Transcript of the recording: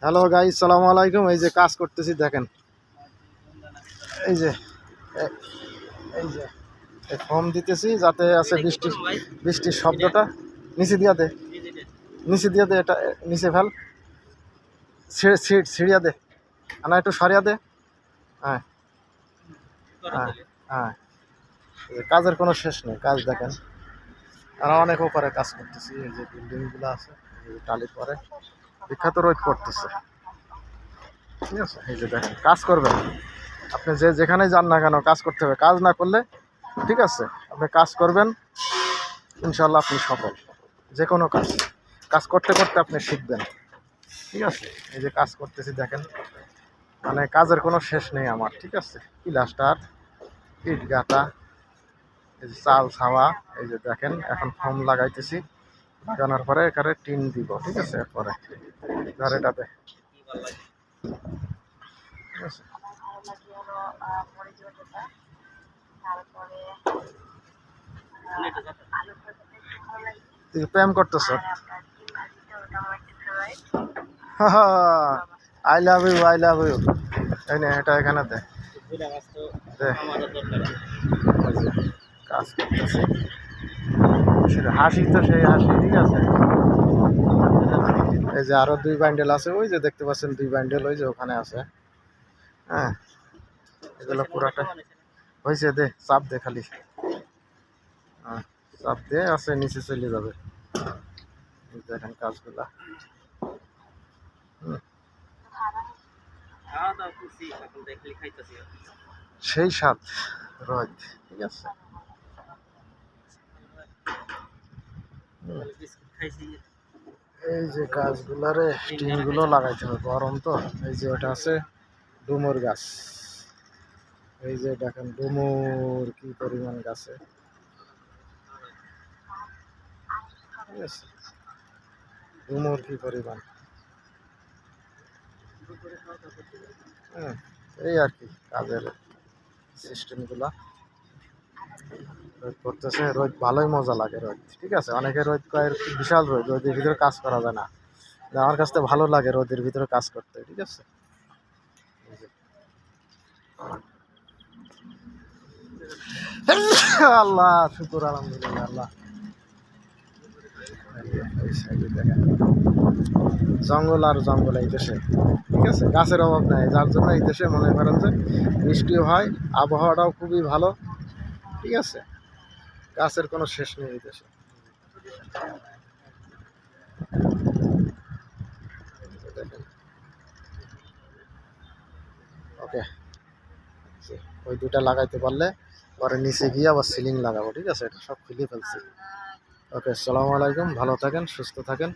Hello guys, সালামু আলাইকুম। এই যে কাজ করতেছি দেখেন, এই যে এই যে ফর্ম দিতেছি যাতে আছে বৃষ্টির শব্দটা নিচে দিয়া দে, এটা নিচে ফেল, ছিড়িয়া দে, আনা একটু সরিয়া দে। হ্যাঁ হ্যাঁ হ্যাঁ, কাজের কোনো শেষ নেই। কাজ দেখেন, আর অনেক ওপরে কাজ করতেছি। এই যে বিল্ডিংগুলো আছে, টালি পরে বিখ্যাত রোদ পড়তেছে, ঠিক আছে। এই যে দেখেন, কাজ করবেন আপনি, যেখানে যান না কেন কাজ করতে হবে। কাজ না করলে, ঠিক আছে, আপনি কাজ করবেন, ইনশাল্লাহ আপনি সফল। যে কোনো কাজ করতে করতে আপনি শিখবেন, ঠিক আছে। এই যে কাজ করতেছি দেখেন, মানে কাজের কোনো শেষ নেই আমার, ঠিক আছে। প্লাস্টার, ইট গাঁথা, এই যে চাল ছাওয়া, এই যে দেখেন এখন ফর্ম লাগাইতেছি। লাগানোর পরে এখানে টিন দিব, ঠিক আছে। এরপরে ধর এটাতে, ঠিক আছে। তুই প্রেম করতেছ? I love you, I love you. এই নে, এটা এখানে দে। কাজ করতেছি, হাসি তো সেই হাসি, ঠিক আছে। এই যে আরো 2 বান্ডেল আছে, ওই যে দেখতে পাচ্ছেন 2 বান্ডেল, ওই যে ওখানে আছে। হ্যাঁ, এগুলো পুরাটা হয়েছে। দে, চাপ দে খালি, হ্যাঁ চাপ দে, আছে নিচে চলে যাবে। দেখেন কাজগুলা, সেই স্বাদ রোদ, ঠিক আছে। এই যে গাছগুলারে টিনগুলো লাগাইতে হবে, গরম তো। এই যে ওটা আছে ডুমুর গাছ, এই যে দেখেন ডুমুর কি পরিমাণ গাছে, ঠিক আছে। ডুমুর কি পরিমাণ, এই আর কি কাজের সিস্টেমগুলা। রোদ করতেছে, রোদ ভালোই মজা লাগে রোদ, ঠিক আছে। অনেকে রোদ কয় বিশাল রোদ, রোদের ভিতরে কাজ করা যায় না। আমার কাছে ভালো লাগে রোদের ভিতরে কাজ করতে, ঠিক আছে। আল্লাহ শুকুর, আলহামদুলিল্লাহ। আল্লাহ, জঙ্গল আর জঙ্গল এই দেশে, ঠিক আছে। গাছের অভাব নাই, যার জন্য এই দেশে মনে করেন যে বৃষ্টিও হয়, আবহাওয়াটাও খুবই ভালো, ঠিক আছে। গাছের কোনো শেষ নেই এই দেশে। ওকে, ওই 2টা লাগাইতে পারলে পরে নিচে গিয়ে আবার সিলিং লাগাবো, ঠিক আছে। এটা সব খুলে ফেলছি। ওকে, আসসালামু আলাইকুম, ভালো থাকেন, সুস্থ থাকেন।